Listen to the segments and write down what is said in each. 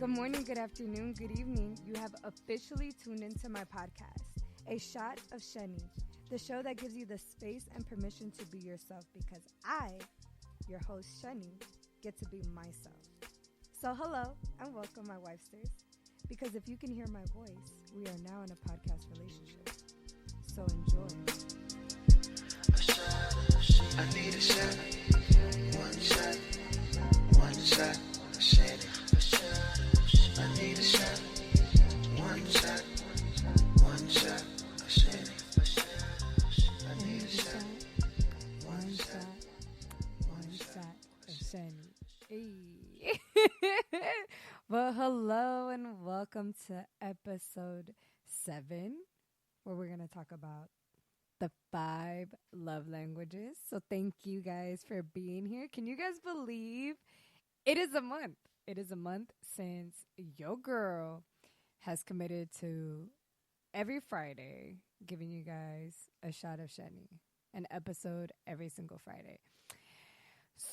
Good morning, good afternoon, good evening. You have officially tuned into my podcast, A Shot of Shenny, the show that gives you the space and permission to be yourself because I, your host Shenny, get to be myself. So hello and welcome, my wifesters, because if you can hear my voice, we are now in a podcast relationship. So enjoy. I need a shot, one shot, of Shenny. I need a shot, one shot, of Shenny. I need a shot, one shot of Shenny. Hey. Well, hello and welcome to episode 7, where we're going to talk about the 5 love languages. So thank you guys for being here. Can you guys believe it is a month? It is a month since your girl has committed to every Friday giving you guys a shot of Shenny, an episode every single Friday.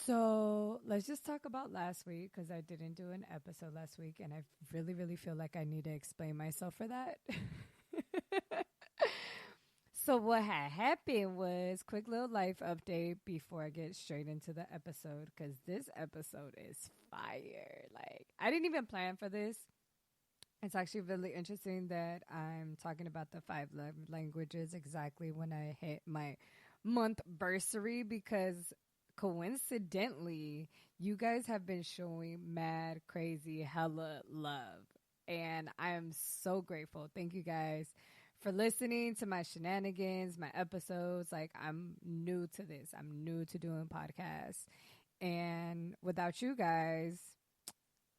So let's just talk about last week because I didn't do an episode last week and I really feel like I need to explain myself for that. So what had happened was quick little life update before I get straight into the episode because this episode is fire. Like, I didn't even plan for this. It's actually really interesting that I'm talking about the 5 love languages exactly when I hit my month bursary because coincidentally, you guys have been showing mad, crazy, hella love. And I am so grateful. Thank you guys for listening to my shenanigans, my episodes. Like, I'm new to this. I'm new to doing podcasts. And without you guys,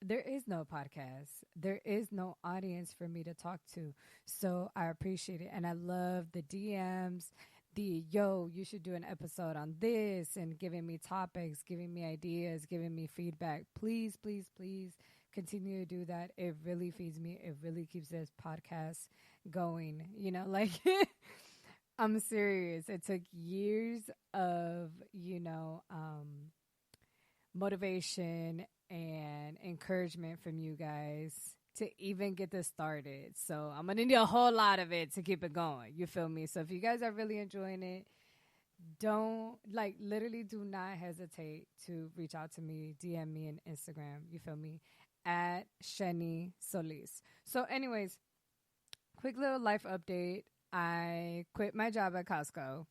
there is no podcast. There is no audience for me to talk to. So I appreciate it. And I love the DMs, yo, you should do an episode on this, and giving me topics, giving me ideas, giving me feedback. Please continue to do that. It really feeds me. It really keeps this podcast going. You know, like, I'm serious. It took years of, motivation and encouragement from you guys to even get this started. So I'm going to need a whole lot of it to keep it going. You feel me? So if you guys are really enjoying it, literally do not hesitate to reach out to me, DM me on Instagram. You feel me? At Shenny Solis. So anyways, quick little life update. I quit my job at Costco.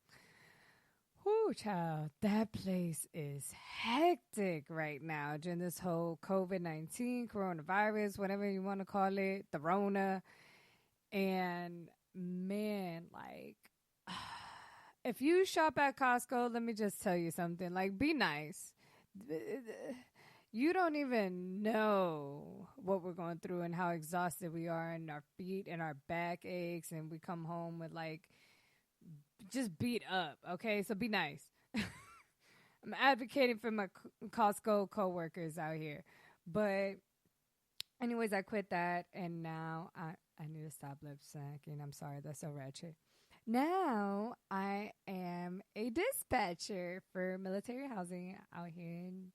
Whoo, child, that place is hectic right now during this whole COVID-19, coronavirus, whatever you want to call it, the Rona. And man, like, if you shop at Costco, let me just tell you something. Like, be nice. You don't even know what we're going through and how exhausted we are, and our feet and our back aches, and we come home with, like, just beat up, okay? So be nice. I'm advocating for my Costco coworkers out here. But anyways, I quit that, and now I need to stop lip syncing. I'm sorry, that's so ratchet. Now I am a dispatcher for military housing out here in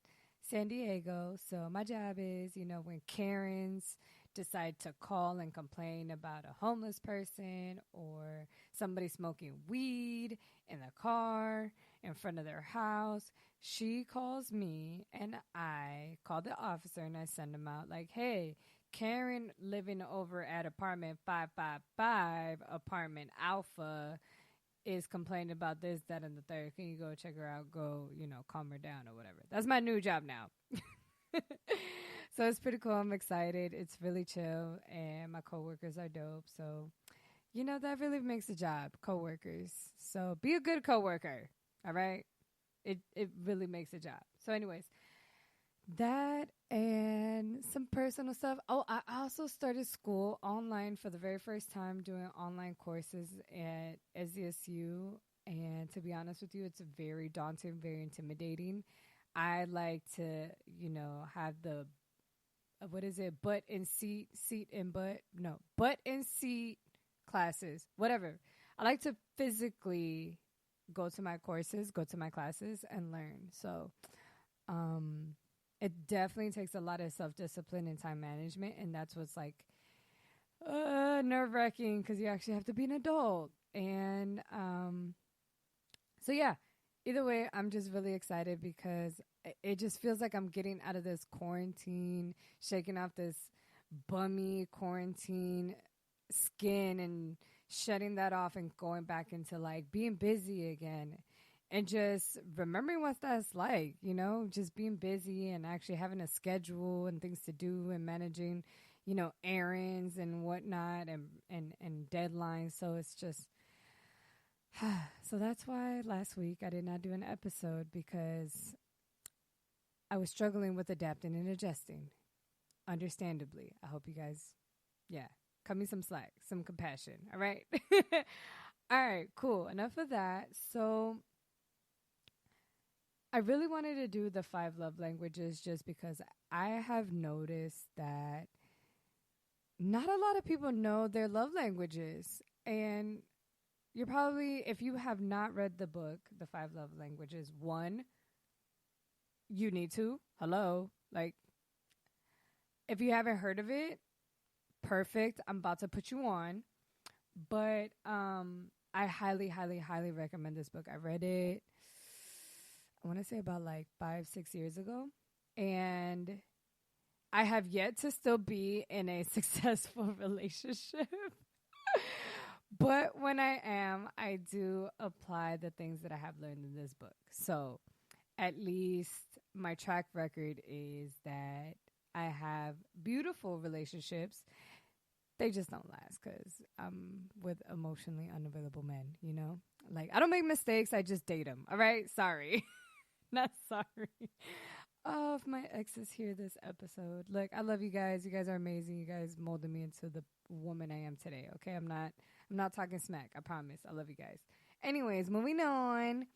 San Diego. So my job is, when Karens decide to call and complain about a homeless person or somebody smoking weed in the car in front of their house, she calls me and I call the officer and I send them out like, hey, Karen living over at apartment 555, apartment Alpha, is complaining about this, that, and the third. Can you go check her out? Go, calm her down or whatever. That's my new job now. So it's pretty cool. I'm excited. It's really chill, and my coworkers are dope. So, that really makes a job, coworkers. So be a good coworker, all right? It really makes a job. So anyways, that and some personal stuff. Oh, I also started school online for the very first time, doing online courses at SDSU. And to be honest with you, it's very daunting, very intimidating. I like to, have the butt and seat classes, whatever. I like to physically go to my courses, go to my classes and learn. So, it definitely takes a lot of self-discipline and time management, and that's what's like nerve-wracking because you actually have to be an adult. And so yeah, either way, I'm just really excited because it just feels like I'm getting out of this quarantine, shaking off this bummy quarantine skin and shedding that off and going back into like being busy again and just remembering what that's like, just being busy and actually having a schedule and things to do and managing, errands and whatnot and deadlines. So it's just, so that's why last week I did not do an episode because I was struggling with adapting and adjusting, understandably. I hope you guys, cut me some slack, some compassion. All right. All right, cool. Enough of that. So I really wanted to do the 5 love languages just because I have noticed that not a lot of people know their love languages. And you're probably, if you have not read the book, The 5 Love Languages, one, you need to. Hello. Like, if you haven't heard of it, perfect. I'm about to put you on. But I highly, highly, highly recommend this book. I read it, I want to say about like 5-6 years ago. And I have yet to still be in a successful relationship. But when I am, I do apply the things that I have learned in this book. So at least my track record is that I have beautiful relationships. They just don't last because I'm with emotionally unavailable men, Like, I don't make mistakes. I just date them. All right? Sorry. Not sorry. Oh, if my exes hear this episode. Look, I love you guys. You guys are amazing. You guys molded me into the woman I am today. Okay? I'm not talking smack. I promise. I love you guys. Anyways, moving on.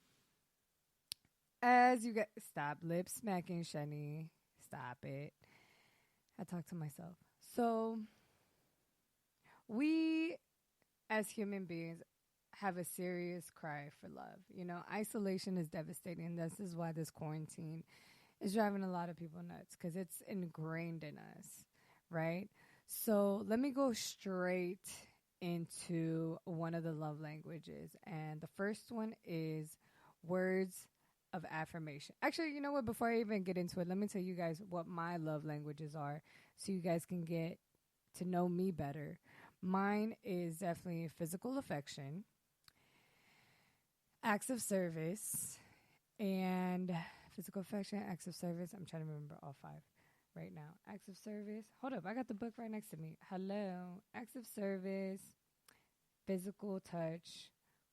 As you get, stop lip smacking, Shenny. Stop it. I talk to myself. So we, as human beings, have a serious cry for love. Isolation is devastating. This is why this quarantine is driving a lot of people nuts because it's ingrained in us, right? So let me go straight into one of the love languages. And the first one is words of affirmation. Actually, you know what? Before I even get into it, let me tell you guys what my love languages are so you guys can get to know me better. Mine is definitely physical affection, acts of service, and physical affection, acts of service. I'm trying to remember all 5 right now. Acts of service. Hold up. I got the book right next to me. Hello. Acts of service, physical touch,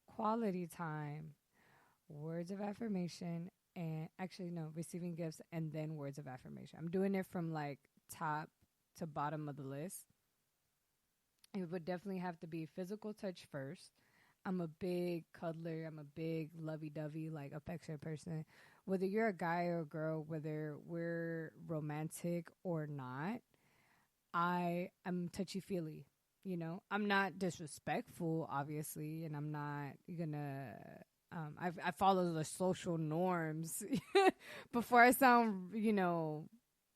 quality time, words of affirmation, and actually, no, receiving gifts and then words of affirmation. I'm doing it from like top to bottom of the list. It would definitely have to be physical touch first. I'm a big cuddler. I'm a big lovey-dovey, like affectionate person. Whether you're a guy or a girl, whether we're romantic or not, I am touchy-feely. I'm not disrespectful, obviously, and I'm not gonna. I follow the social norms before I sound,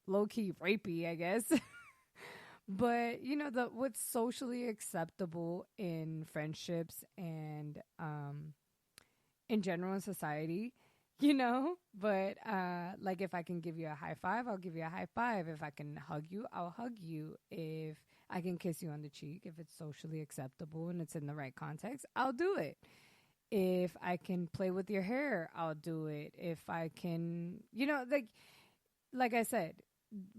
low-key rapey, I guess. But what's socially acceptable in friendships and in general in society, But like if I can give you a high five, I'll give you a high five. If I can hug you, I'll hug you. If I can kiss you on the cheek, if it's socially acceptable and it's in the right context, I'll do it. If I can play with your hair, I'll do it. If I can, like I said,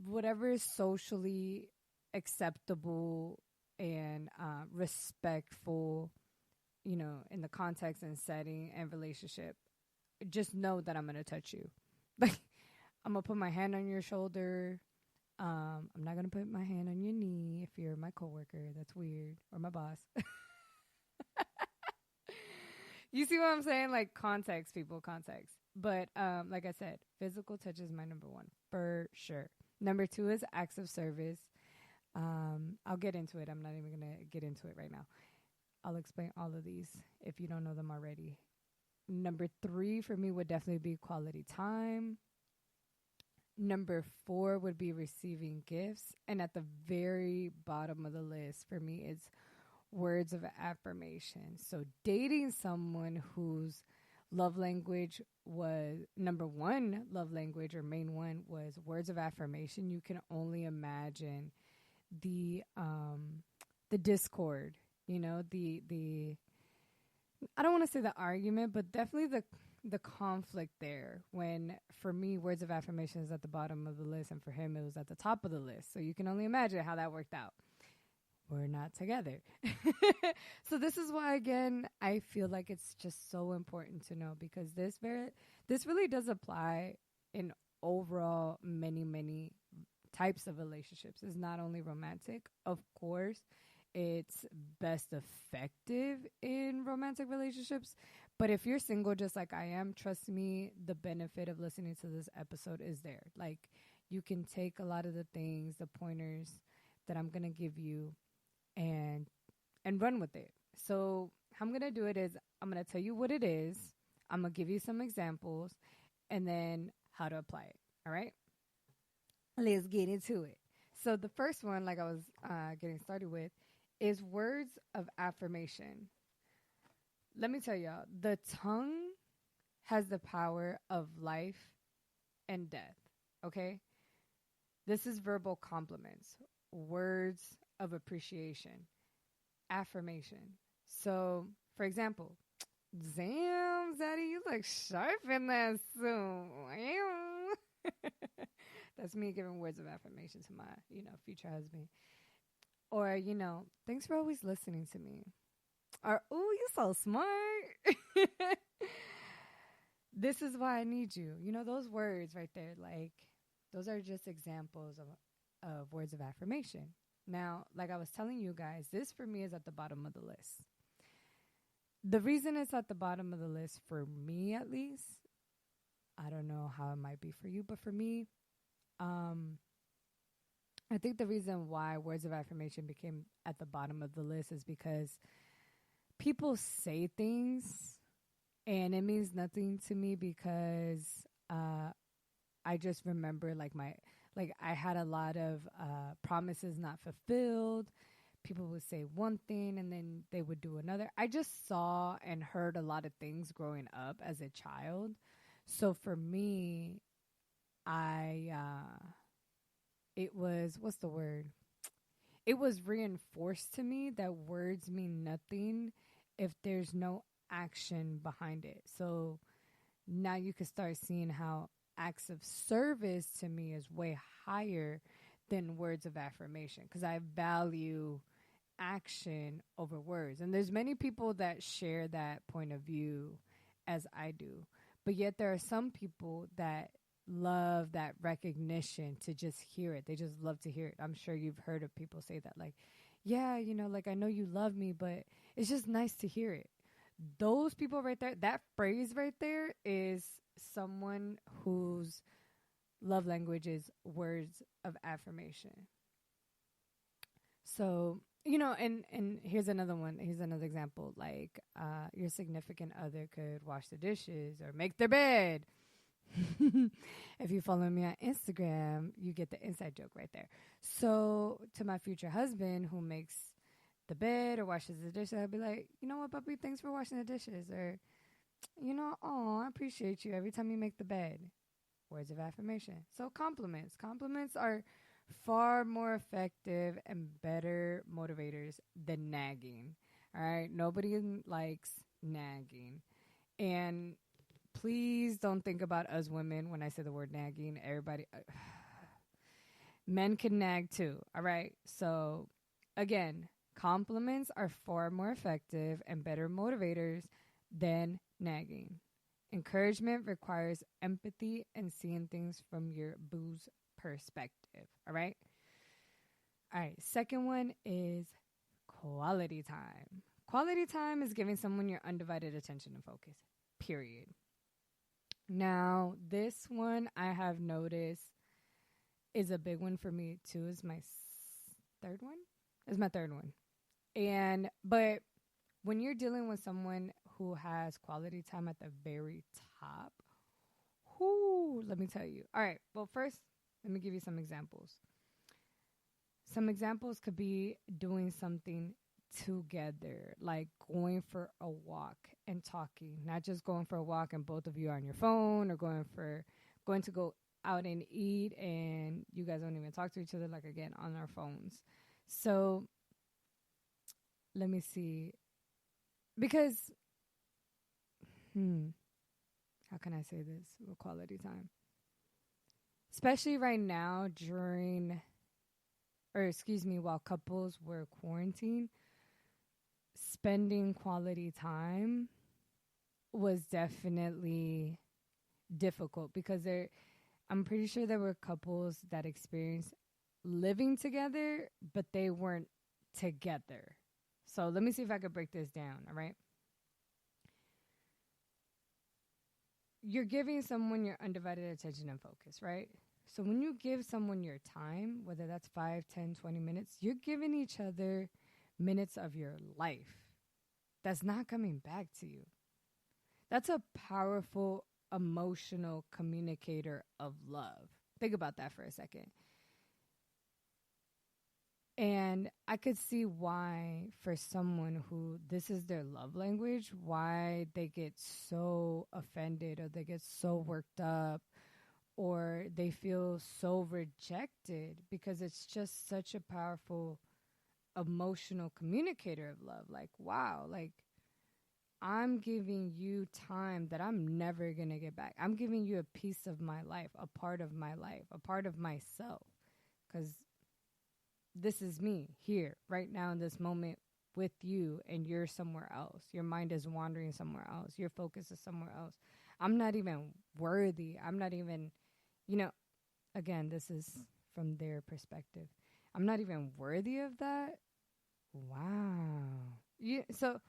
whatever is socially acceptable and respectful, in the context and setting and relationship, just know that I'm going to touch you. Like, I'm going to put my hand on your shoulder. I'm not going to put my hand on your knee if you're my coworker. That's weird. Or my boss. You see what I'm saying? Like, context, people, context. But like I said, physical touch is my number 1 for sure. Number 2 is acts of service. I'll get into it. I'm not even going to get into it right now. I'll explain all of these if you don't know them already. Number 3 for me would definitely be quality time. Number 4 would be receiving gifts. And at the very bottom of the list for me is words of affirmation. So dating someone whose love language was number 1 love language or main one was words of affirmation, you can only imagine the discord, the I don't want to say the argument, but definitely the conflict there, when for me words of affirmation is at the bottom of the list and for him it was at the top of the list. So you can only imagine how that worked out. We're not together. So this is why, again, I feel like it's just so important to know, because this really does apply in overall many types of relationships. It's not only romantic. Of course, it's best effective in romantic relationships. But if you're single just like I am, trust me, the benefit of listening to this episode is there. Like, you can take a lot of the things, the pointers that I'm going to give you and run with it. So how I'm going to do it is I'm going to tell you what it is. I'm going to give you some examples and then how to apply it. All right? Let's get into it. So the first one, like I was getting started with, is words of affirmation. Let me tell y'all, the tongue has the power of life and death, okay? This is verbal compliments, words of appreciation, affirmation. So, for example, damn, Zaddy, you look sharp in that suit. That's me giving words of affirmation to my, future husband. Or, thanks for always listening to me. Or, ooh, you're so smart. This is why I need you. Those words right there, like, those are just examples of words of affirmation. Now, like I was telling you guys, this for me is at the bottom of the list. The reason it's at the bottom of the list, for me at least, I don't know how it might be for you, but for me, I think the reason why words of affirmation became at the bottom of the list is because people say things and it means nothing to me, because I just remember I had a lot of promises not fulfilled. People would say one thing and then they would do another. I just saw and heard a lot of things growing up as a child. So for me, it was, what's the word? It was reinforced to me that words mean nothing if there's no action behind it. So now you can start seeing how acts of service to me is way higher than words of affirmation, because I value action over words. And there's many people that share that point of view as I do. But yet there are some people that love that recognition, to just hear it. They just love to hear it. I'm sure you've heard of people say that, like, yeah, I know you love me, but it's just nice to hear it. Those people right there, that phrase right there is someone whose love language is words of affirmation. So, and here's another one. Here's another example. Like, your significant other could wash the dishes or make their bed. If you follow me on Instagram, you get the inside joke right there. So to my future husband who makes the bed or washes the dishes, I'd be like, you know what, puppy, thanks for washing the dishes. Or, oh, I appreciate you every time you make the bed. Words of affirmation. So compliments. Compliments are far more effective and better motivators than nagging. All right? Nobody likes nagging. And please don't think us as women when I say the word nagging. Everybody, men can nag too. All right? So, again, compliments are far more effective and better motivators than nagging. Encouragement requires empathy and seeing things from your boo's perspective. All right? All right. Second one is quality time. Quality time is giving someone your undivided attention and focus, period. Now, this one I have noticed is a big one for me too. Is my third one? Is my third one. But when you're dealing with someone who has quality time at the very top, Whoo, let me tell you. All right. Well, first, let me give you some examples. Some examples could be doing something together, like going for a walk and talking, not just going for a walk and both of you are on your phone, or going to go out and eat and you guys don't even talk to each other, like again on our phones. So let me see. Because how can I say this with quality time? Especially right now while couples were quarantined, spending quality time was definitely difficult because I'm pretty sure there were couples that experienced living together, but they weren't together. So let me see if I could break this down, all right? You're giving someone your undivided attention and focus, right? So when you give someone your time, whether that's 5, 10, 20 minutes, you're giving each other minutes of your life that's not coming back to you. That's a powerful emotional communicator of love. Think about that for a second. And I could see why, for someone who this is their love language, why they get so offended or they get so worked up or they feel so rejected, because it's just such a powerful emotional communicator of love. Like, wow, like I'm giving you time that I'm never going to get back. I'm giving you a piece of my life, a part of my life, a part of myself, because this is me here right now in this moment with you, and you're somewhere else. Your mind is wandering somewhere else. Your focus is somewhere else. I'm not even worthy. I'm not even, again, this is from their perspective. I'm not even worthy of that. Wow. So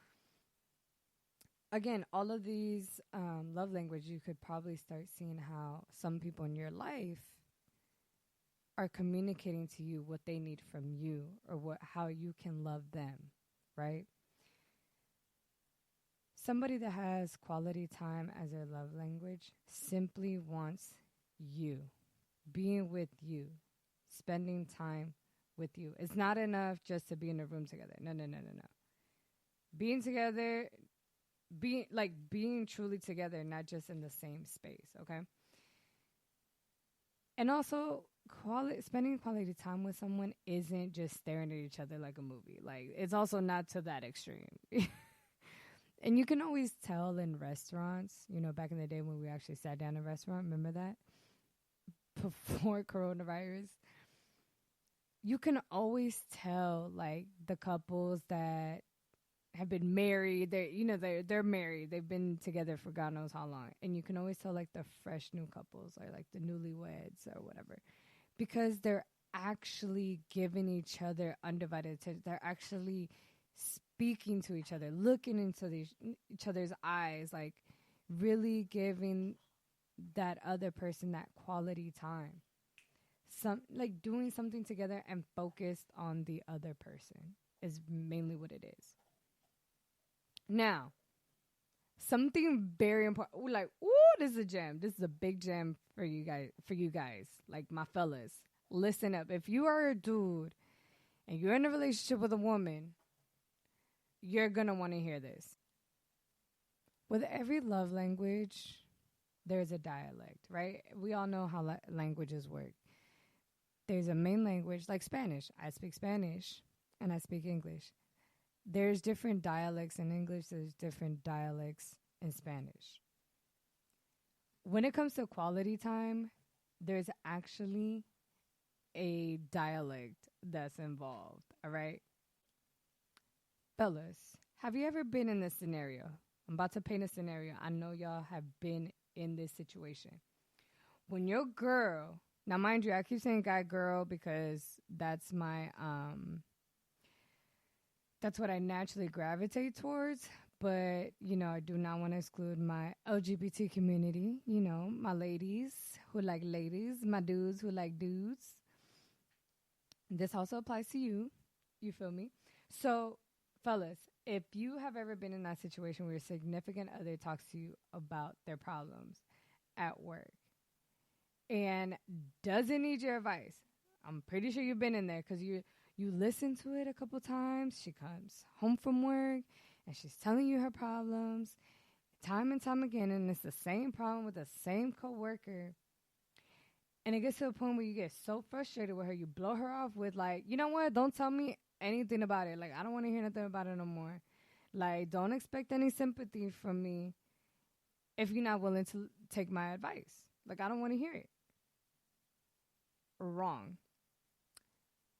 again, all of these love language, you could probably start seeing how some people in your life are communicating to you what they need from you, or how you can love them, right? Somebody that has quality time as their love language simply wants you, being with you, spending time with you. It's not enough just to be in a room together. No. Being together, being truly together, not just in the same space, okay? And also, spending quality time with someone isn't just staring at each other like a movie. Like, it's also not to that extreme. And you can always tell in restaurants, back in the day when we actually sat down in a restaurant, remember that? Before coronavirus. You can always tell, like, the couples that have been married, they're married, they've been together for God knows how long, and you can always tell, like, the fresh new couples or like the newlyweds or whatever, because they're actually giving each other undivided attention. They're actually speaking to each other, looking into each other's eyes, like really giving that other person that quality time. Like doing something together and focused on the other person is mainly what it is. Now, something very important. This is a gem. This is a big gem for you guys, like my fellas. Listen up. If you are a dude and you're in a relationship with a woman, you're going to want to hear this. With every love language, there's a dialect, right? We all know how languages work. There's a main language, like Spanish. I speak Spanish and I speak English. There's different dialects in English. There's different dialects in Spanish. When it comes to quality time, there's actually a dialect that's involved, all right? Fellas, have you ever been in this scenario? I'm about to paint a scenario. I know y'all have been in this situation. When your girl, now mind you, I keep saying guy girl because that's my that's what I naturally gravitate towards. But, I do not want to exclude my LGBT community, my ladies who like ladies, my dudes who like dudes. This also applies to you. You feel me? So, fellas, if you have ever been in that situation where your significant other talks to you about their problems at work, and doesn't need your advice. I'm pretty sure you've been in there because you listen to it a couple times. She comes home from work and she's telling you her problems time and time again, and it's the same problem with the same coworker. And it gets to a point where you get so frustrated with her, you blow her off with like, you know what? Don't tell me anything about it. Like, I don't want to hear nothing about it no more. Like, don't expect any sympathy from me if you're not willing to take my advice. Like, I don't want to hear it. Wrong.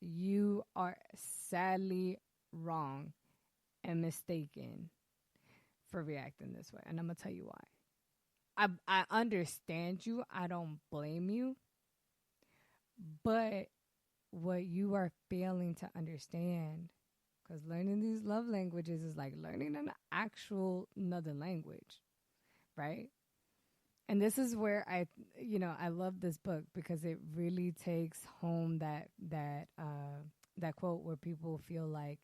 You are sadly wrong and mistaken for reacting this way. And I'm going to tell you why. I understand you. I don't blame you. But what you are failing to understand, because learning these love languages is like learning an actual another language, right? And this is where I love this book because it really takes home that quote where people feel like,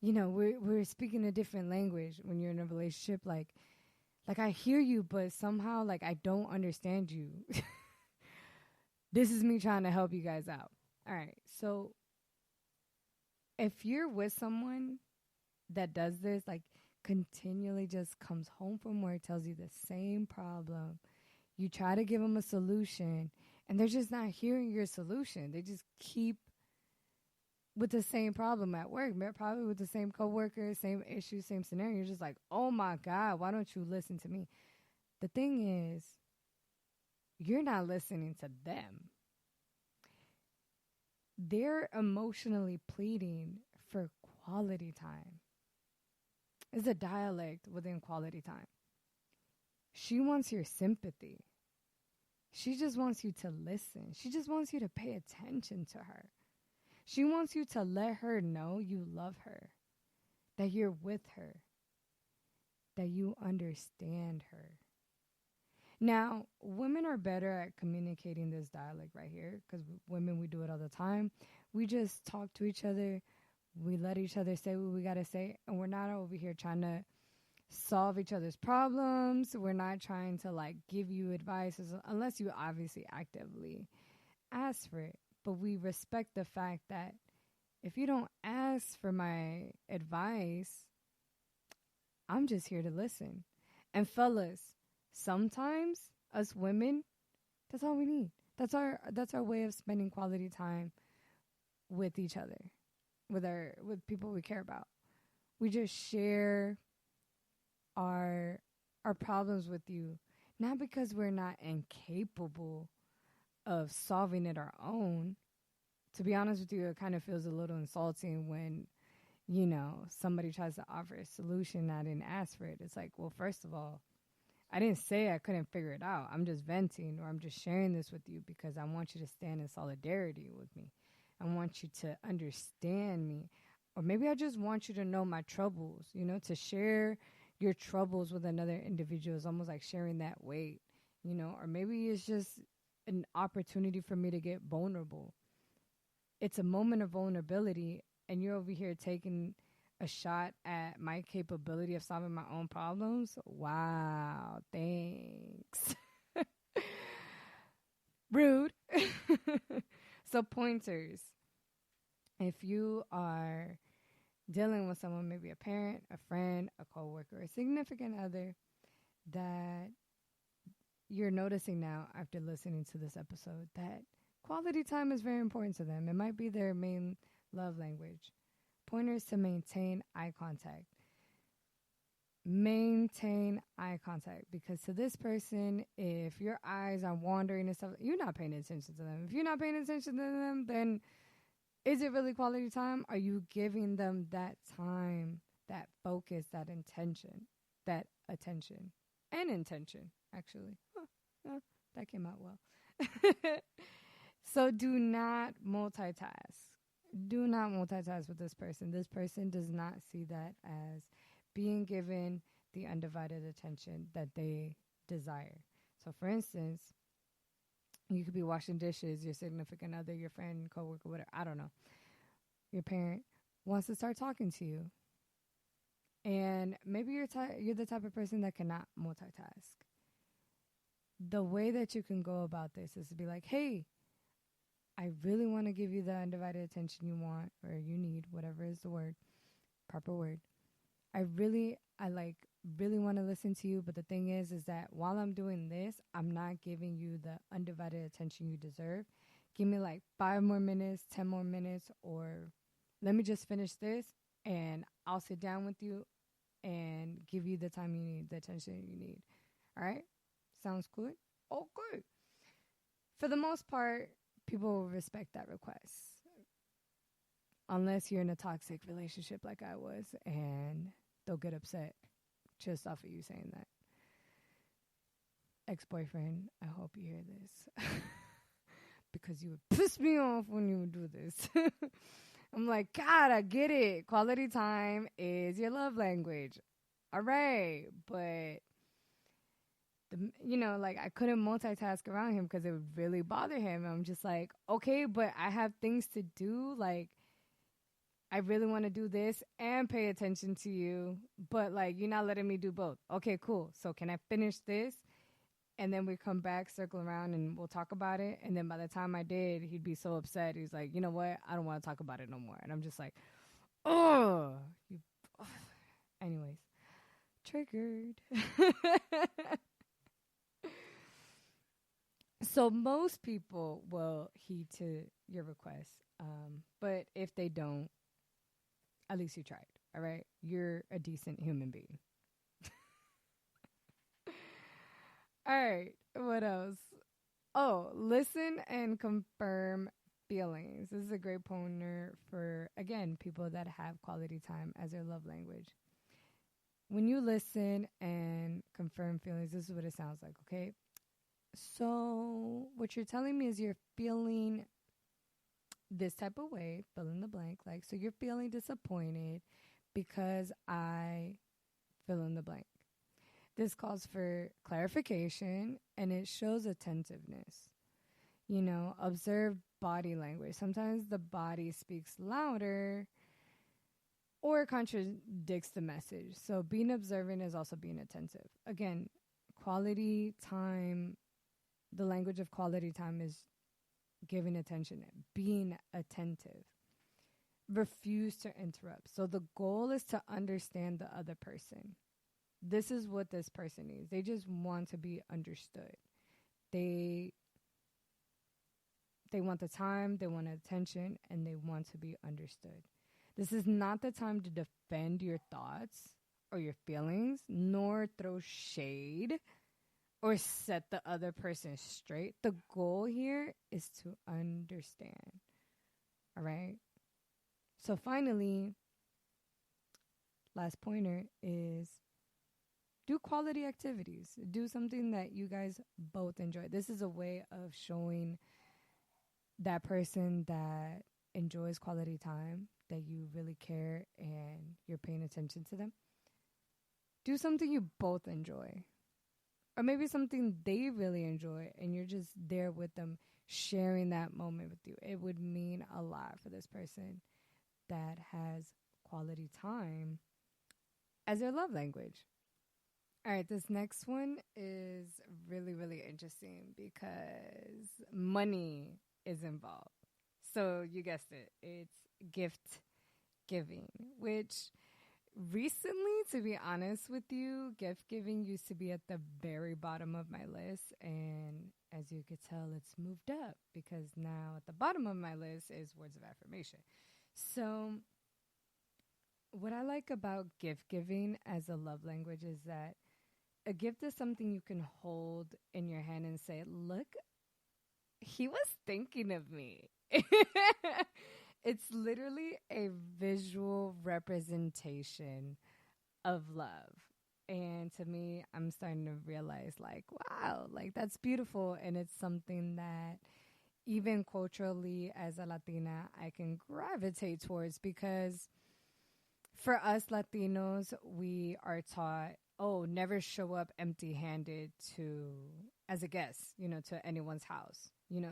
we're speaking a different language when you're in a relationship. Like I hear you, but somehow like I don't understand you. This is me trying to help you guys out. All right. So if you're with someone that does this, like continually just comes home from work, tells you the same problem, you try to give them a solution and they're just not hearing your solution. They just keep with the same problem at work, probably with the same coworker, same issue, same scenario. You're just like, oh my God, why don't you listen to me? The thing is, you're not listening to them. They're emotionally pleading for quality time. It's a dialect within quality time. She wants your sympathy. She just wants you to listen. She just wants you to pay attention to her. She wants you to let her know you love her, that you're with her, that you understand her. Now, women are better at communicating this dialect right here because women, we do it all the time. We just talk to each other. We let each other say what we got to say. And we're not over here trying to solve each other's problems. We're not trying to like give you advice unless you obviously actively ask for it. But we respect the fact that if you don't ask for my advice, I'm just here to listen. And fellas, sometimes us women, that's all we need. That's our way of spending quality time with each other, with people we care about. We just share our problems with you, not because we're not incapable of solving it our own. To be honest with you, it kind of feels a little insulting when, somebody tries to offer a solution I didn't ask for it. It's like, well, first of all, I didn't say I couldn't figure it out. I'm just venting or I'm just sharing this with you because I want you to stand in solidarity with me. I want you to understand me. Or maybe I just want you to know my troubles, to share your troubles with another individual is almost like sharing that weight, or maybe it's just an opportunity for me to get vulnerable. It's a moment of vulnerability, and you're over here taking a shot at my capability of solving my own problems. Wow, thanks. Rude. So pointers. If you are dealing with someone, maybe a parent, a friend, a coworker, a significant other that you're noticing now after listening to this episode that quality time is very important to them. It might be their main love language. Pointers to maintain eye contact. Maintain eye contact, because to this person, if your eyes are wandering and stuff, you're not paying attention to them. If you're not paying attention to them, then is it really quality time? Are you giving them that time, that focus, that intention, that attention and intention, actually? That came out well. So do not multitask. Do not multitask with this person. This person does not see that as being given the undivided attention that they desire. So, for instance, you could be washing dishes, your significant other, your friend, coworker, whatever, I don't know. Your parent wants to start talking to you. And maybe you're the type of person that cannot multitask. the way that you can go about this is to be like, hey, I really want to give you the undivided attention you want or you need, whatever is the word, proper word. I really want to listen to you, but the thing is that while I'm doing this, I'm not giving you the undivided attention you deserve. Give me like 5 more minutes, 10 more minutes, or let me just finish this and I'll sit down with you and give you the time you need, the attention you need. All right? Sounds good? Oh, good. For the most part, people will respect that request. Unless you're in a toxic relationship like I was, and they'll get upset just off of you saying that. Ex-boyfriend, I hope you hear this. Because you would piss me off when you would do this. I'm like, God, I get it. Quality time is your love language. All right. But, I couldn't multitask around him because it would really bother him. I'm just like, okay, but I have things to do. Like, I really want to do this and pay attention to you. But, you're not letting me do both. Okay, cool. So can I finish this? And then we come back, circle around, and we'll talk about it. And then by the time I did, he'd be so upset. He's like, you know what? I don't want to talk about it no more. And I'm just like, oh. Anyways, triggered. So most people will heed to your request. But if they don't, at least you tried. All right? You're a decent human being. All right, what else? Oh, listen and confirm feelings. This is a great pointer for, again, people that have quality time as their love language. When you listen and confirm feelings, this is what it sounds like, okay? So what you're telling me is you're feeling this type of way, fill in the blank, so you're feeling disappointed because I fill in the blank. This calls for clarification, and it shows attentiveness. Observe body language. Sometimes the body speaks louder or contradicts the message. So being observant is also being attentive. Again, quality time, the language of quality time is giving attention, being attentive. Refuse to interrupt. So the goal is to understand the other person. This is what this person needs. They just want to be understood. They want the time, they want attention, and they want to be understood. This is not the time to defend your thoughts or your feelings, nor throw shade or set the other person straight. The goal here is to understand. All right? So finally, last pointer is do quality activities. Do something that you guys both enjoy. This is a way of showing that person that enjoys quality time, that you really care and you're paying attention to them. Do something you both enjoy. Or maybe something they really enjoy and you're just there with them, sharing that moment with you. It would mean a lot for this person that has quality time as their love language. All right, this next one is really, really interesting because money is involved. So you guessed it. It's gift giving, which recently, to be honest with you, gift giving used to be at the very bottom of my list. And as you could tell, it's moved up because now at the bottom of my list is words of affirmation. So what I like about gift giving as a love language is that a gift is something you can hold in your hand and say, look, he was thinking of me. It's literally a visual representation of love. And to me, I'm starting to realize, wow, that's beautiful. And it's something that even culturally as a Latina, I can gravitate towards because for us Latinos, we are taught, never show up empty-handed as a guest, to anyone's house.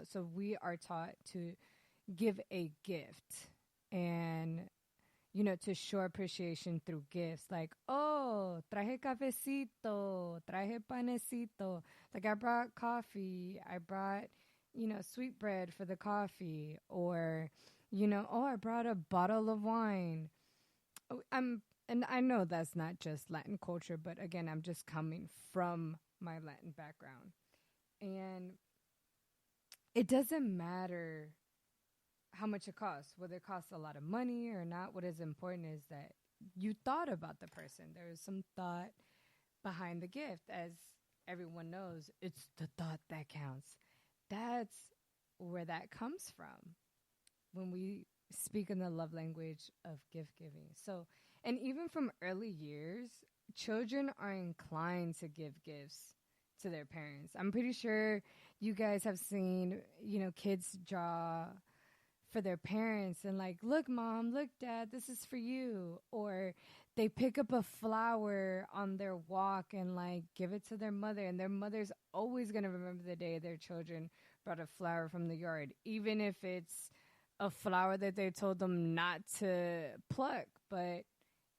So we are taught to give a gift. And, to show appreciation through gifts. Like, oh, traje cafecito, traje panecito. Like, I brought coffee. I brought, sweet bread for the coffee. Or, oh, I brought a bottle of wine. And I know that's not just Latin culture, but again, I'm just coming from my Latin background. And it doesn't matter how much it costs, whether it costs a lot of money or not. What is important is that you thought about the person. There is some thought behind the gift. As everyone knows, it's the thought that counts. That's where that comes from when we speak in the love language of gift giving. So, and even from early years, children are inclined to give gifts to their parents. I'm pretty sure you guys have seen, kids draw for their parents and like, look, mom, look, dad, this is for you. Or they pick up a flower on their walk and like give it to their mother. And their mother's always going to remember the day their children brought a flower from the yard, even if it's a flower that they told them not to pluck. But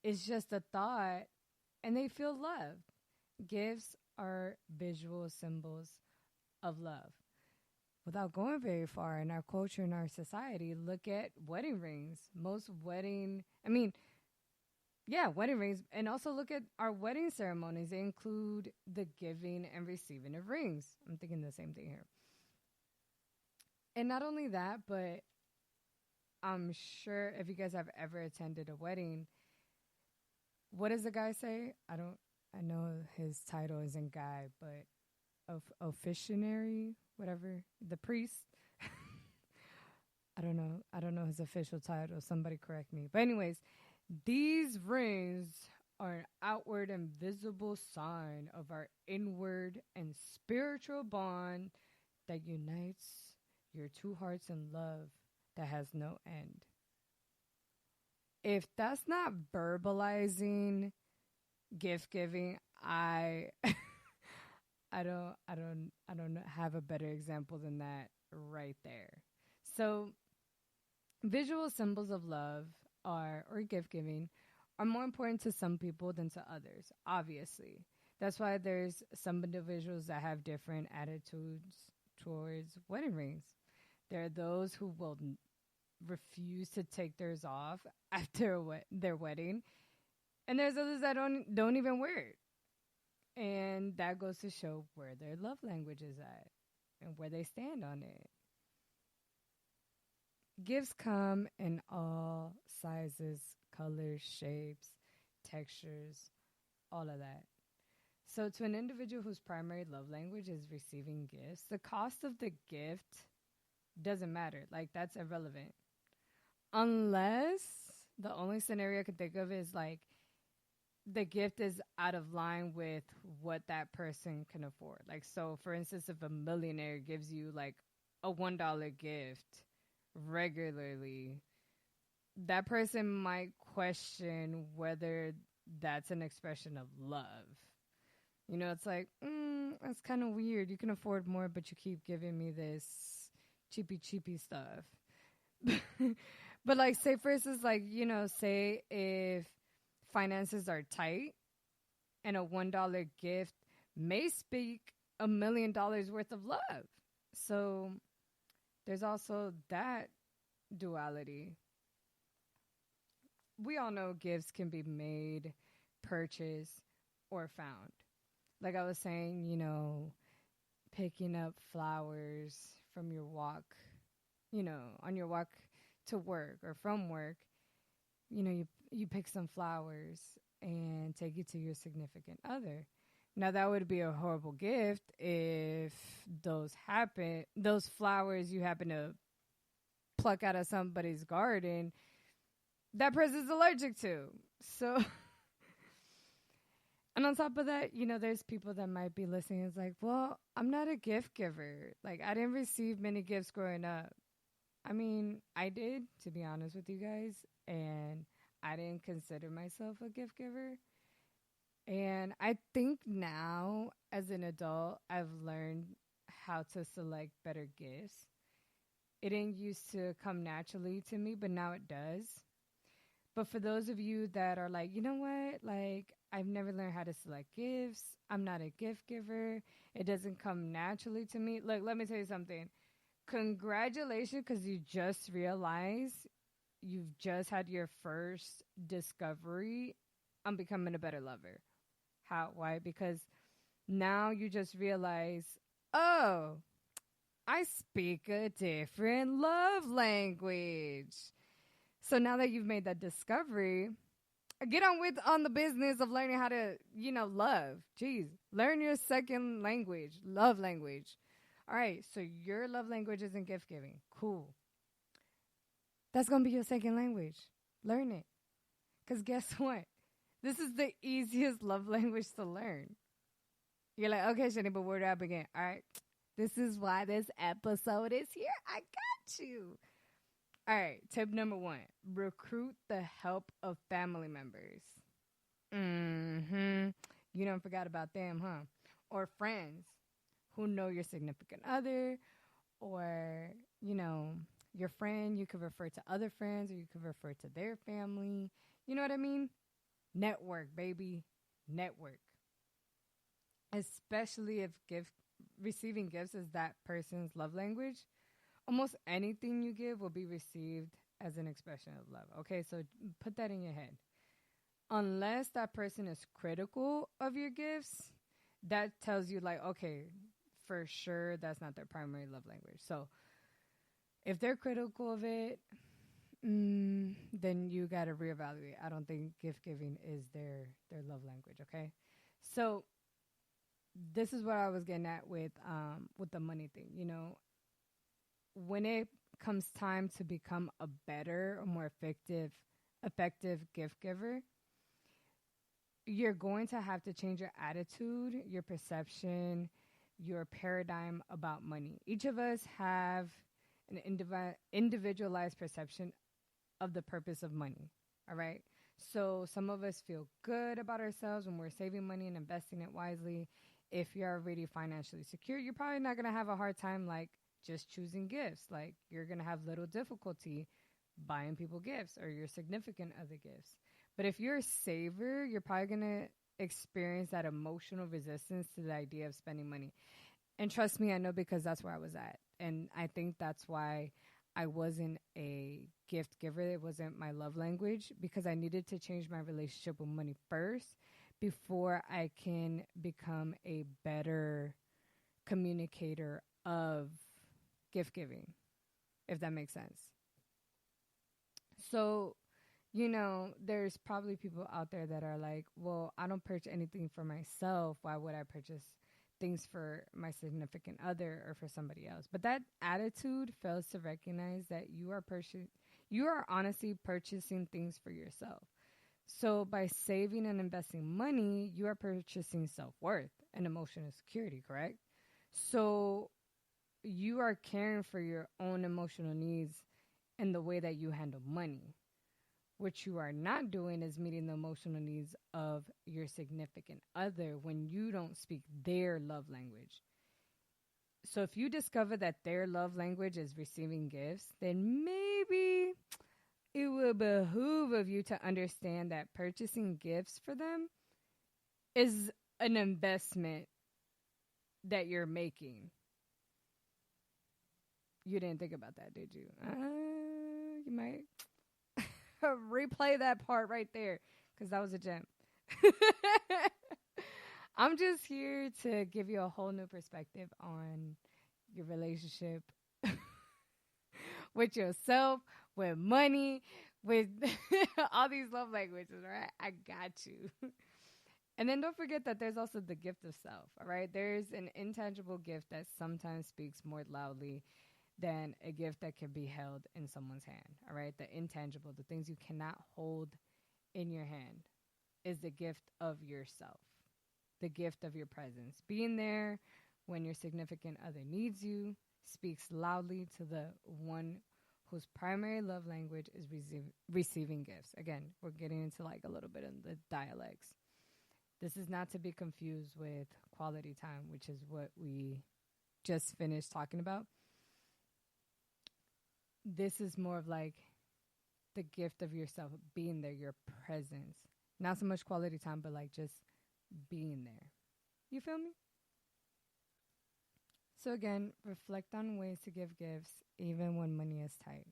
it's just a thought and they feel loved. Gifts are visual symbols of love. Without going very far in our culture and our society, look at wedding rings. Wedding rings. And also look at our wedding ceremonies. They include the giving and receiving of rings. I'm thinking the same thing here. And not only that, but I'm sure if you guys have ever attended a wedding, what does the guy say? I know his title isn't guy, but officiary, whatever, the priest. I don't know his official title. Somebody correct me. But anyways, these rings are an outward and visible sign of our inward and spiritual bond that unites your two hearts in love that has no end. If that's not verbalizing gift giving, I don't have a better example than that right there. So visual symbols of love or gift giving are more important to some people than to others, obviously. That's why there's some individuals that have different attitudes towards wedding rings. There are those who will refuse to take theirs off after their wedding, and there's others that don't even wear it. And that goes to show where their love language is at and where they stand on it. Gifts come in all sizes, colors, shapes, textures, all of that. So to an individual whose primary love language is receiving gifts, the cost of the gift doesn't matter. Like, that's irrelevant. Unless the only scenario I could think of is like the gift is out of line with what that person can afford. Like, so for instance, if a millionaire gives you like a $1 gift regularly, that person might question whether that's an expression of love. It's like, that's kind of weird. You can afford more, but you keep giving me this cheapy stuff. But like, say for instance, like, say if finances are tight and a $1 gift may speak $1 million worth of love. So there's also that duality. We all know gifts can be made, purchased, or found. Like I was saying, picking up flowers from your walk, on your walk to work or from work, you pick some flowers and take it to your significant other. Now, that would be a horrible gift if those flowers you happen to pluck out of somebody's garden, that person's allergic to. So, and on top of that, there's people that might be listening. It's like, well, I'm not a gift giver. Like, I didn't receive many gifts growing up. I mean, I did, to be honest with you guys, and I didn't consider myself a gift giver. And I think now, as an adult, I've learned how to select better gifts. It didn't used to come naturally to me, but now it does. But for those of you that are like, you know what? Like, I've never learned how to select gifts. I'm not a gift giver. It doesn't come naturally to me. Look, let me tell you something. Congratulations, because you just realized you've just had your first discovery on becoming a better lover. How? Why? Because now you just realize, oh, I speak a different love language. So now that you've made that discovery, get on the business of learning how to, love. Jeez, learn your second language, love language. All right, so your love language isn't gift giving. Cool. That's going to be your second language. Learn it. Because guess what? This is the easiest love language to learn. You're like, okay, Shenny, but where do I begin? All right, this is why this episode is here. I got you. All right, tip number 1, recruit the help of family members. You don't forgot about them, huh? Or friends who know your significant other, or, your friend, you could refer to other friends, or you could refer to their family. You know what I mean? Network, baby. Network. Especially if receiving gifts is that person's love language. Almost anything you give will be received as an expression of love. Okay, so put that in your head. Unless that person is critical of your gifts, that tells you, like, okay, for sure that's not their primary love language. So if they're critical of it, then you got to reevaluate. I don't think gift giving is their love language, okay? So this is what I was getting at with the money thing, when it comes time to become a better or more effective gift giver, you're going to have to change your attitude, your perception, your paradigm about money. Each of us have an individualized perception of the purpose of money. All right. So some of us feel good about ourselves when we're saving money and investing it wisely. If you're already financially secure, you're probably not going to have a hard time, like, just choosing gifts. Like, you're going to have little difficulty buying people gifts or your significant other gifts. But if you're a saver, you're probably going to experience that emotional resistance to the idea of spending money. And trust me, I know, because that's where I was at. And I think that's why I wasn't a gift giver. It wasn't my love language, because I needed to change my relationship with money first before I can become a better communicator of gift giving, if that makes sense. So, there's probably people out there that are like, well, I don't purchase anything for myself. Why would I purchase things for my significant other or for somebody else? But that attitude fails to recognize that you are honestly purchasing things for yourself. So by saving and investing money, you are purchasing self-worth and emotional security, correct? So you are caring for your own emotional needs in the way that you handle money. What you are not doing is meeting the emotional needs of your significant other when you don't speak their love language. So if you discover that their love language is receiving gifts, then maybe it will behoove of you to understand that purchasing gifts for them is an investment that you're making. You didn't think about that, did you? You might replay that part right there, because that was a gem. I'm just here to give you a whole new perspective on your relationship with yourself, with money, with all these love languages, right? I got you. And then don't forget that there's also the gift of self, all right? There's an intangible gift that sometimes speaks more loudly than a gift that can be held in someone's hand, all right? The intangible, the things you cannot hold in your hand, is the gift of yourself, the gift of your presence. Being there when your significant other needs you speaks loudly to the one whose primary love language is receiving gifts. Again, we're getting into like a little bit of the dialects. This is not to be confused with quality time, which is what we just finished talking about. This is more of like the gift of yourself, being there, your presence. Not so much quality time, but like just being there. You feel me? So again, reflect on ways to give gifts even when money is tight.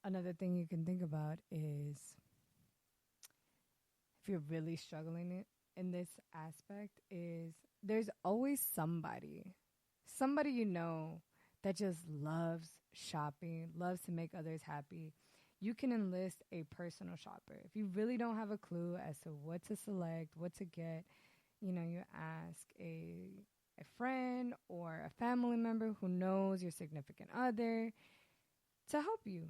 Another thing you can think about is if you're really struggling in this aspect is there's always somebody you know that just loves shopping, loves to make others happy. You can enlist a personal shopper. If you really don't have a clue as to what to select, what to get, you ask a friend or a family member who knows your significant other to help you.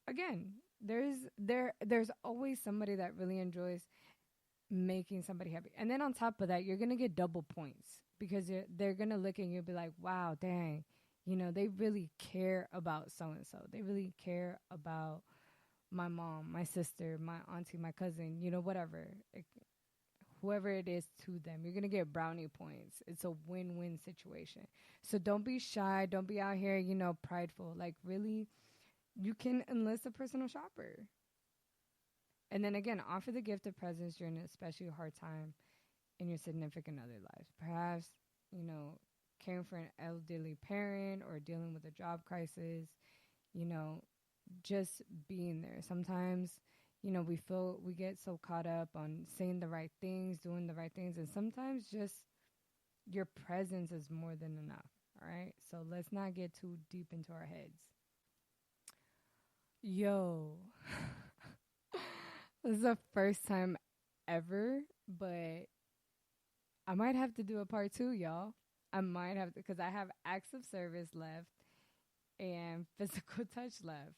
Again, there's always somebody that really enjoys making somebody happy. And then on top of that, you're going to get double points because they're going to look at you and be like, wow, dang, they really care about so-and-so. They really care about my mom, my sister, my auntie, my cousin, whatever. Whoever it is to them, you're going to get brownie points. It's a win-win situation. So don't be shy. Don't be out here, prideful. Like, really, you can enlist a personal shopper. And then again, offer the gift of presence during an especially hard time in your significant other life. Perhaps, caring for an elderly parent or dealing with a job crisis, just being there. Sometimes, we get so caught up on saying the right things, doing the right things, and sometimes just your presence is more than enough, all right? So let's not get too deep into our heads. Yo, this is the first time ever, but I might have to do a part 2, y'all. I might have to, because I have acts of service left and physical touch left.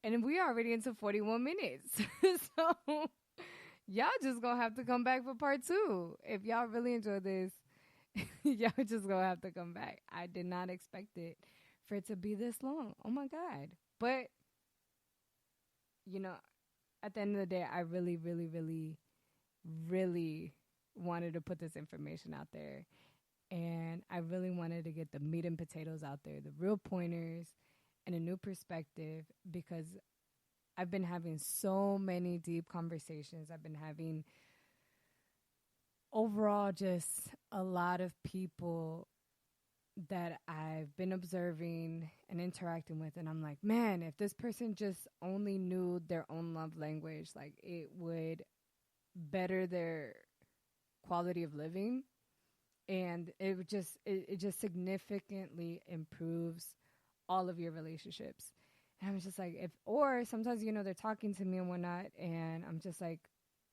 And we already into 41 minutes. So y'all just going to have to come back for part 2. If y'all really enjoy this, y'all just going to have to come back. I did not expect it for it to be this long. Oh, my God. But, at the end of the day, I really, really, really, really wanted to put this information out there. And I really wanted to get the meat and potatoes out there, the real pointers, and a new perspective, because I've been having so many deep conversations. I've been having overall just a lot of people that I've been observing and interacting with. And I'm like, man, if this person just only knew their own love language, like it would better their quality of living. And it just significantly improves all of your relationships. And I was just like, or sometimes, they're talking to me and whatnot, and I'm just like,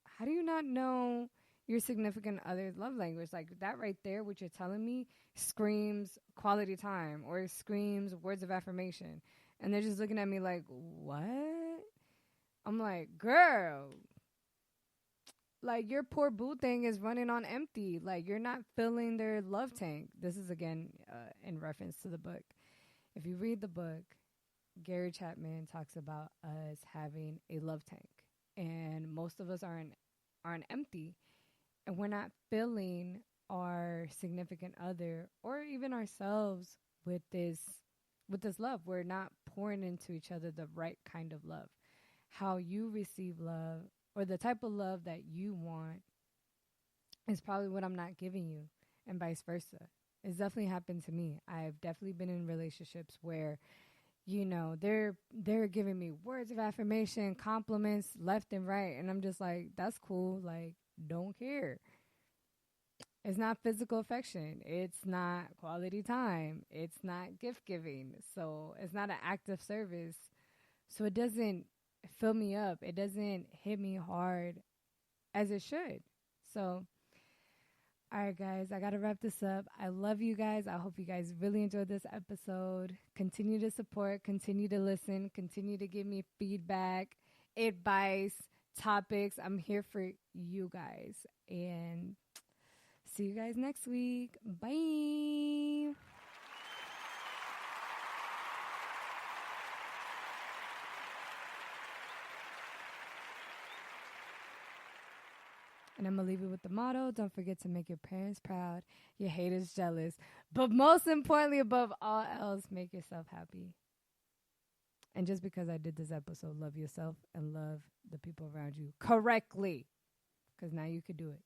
how do you not know your significant other's love language? Like that right there, what you're telling me screams quality time or screams words of affirmation. And they're just looking at me like, what? I'm like, girl, like your poor boo thing is running on empty. Like you're not filling their love tank. This is again in reference to the book. If you read the book, Gary Chapman talks about us having a love tank, and most of us are empty, and we're not filling our significant other or even ourselves with this love. We're not pouring into each other the right kind of love. How you receive love or the type of love that you want is probably what I'm not giving you, and vice versa. It's definitely happened to me. I've definitely been in relationships where, they're giving me words of affirmation, compliments left and right. And I'm just like, that's cool. Like, don't care. It's not physical affection. It's not quality time. It's not gift giving. So it's not an act of service. So it doesn't fill me up. It doesn't hit me hard as it should. So, all right, guys, I got to wrap this up. I love you guys. I hope you guys really enjoyed this episode. Continue to support, continue to listen, continue to give me feedback, advice, topics. I'm here for you guys. And see you guys next week. Bye. And I'm I'm going to leave you with the motto. Don't forget to make your parents proud, your haters jealous. But most importantly, above all else, make yourself happy. And just because I did this episode, love yourself and love the people around you correctly. Because now you could do it.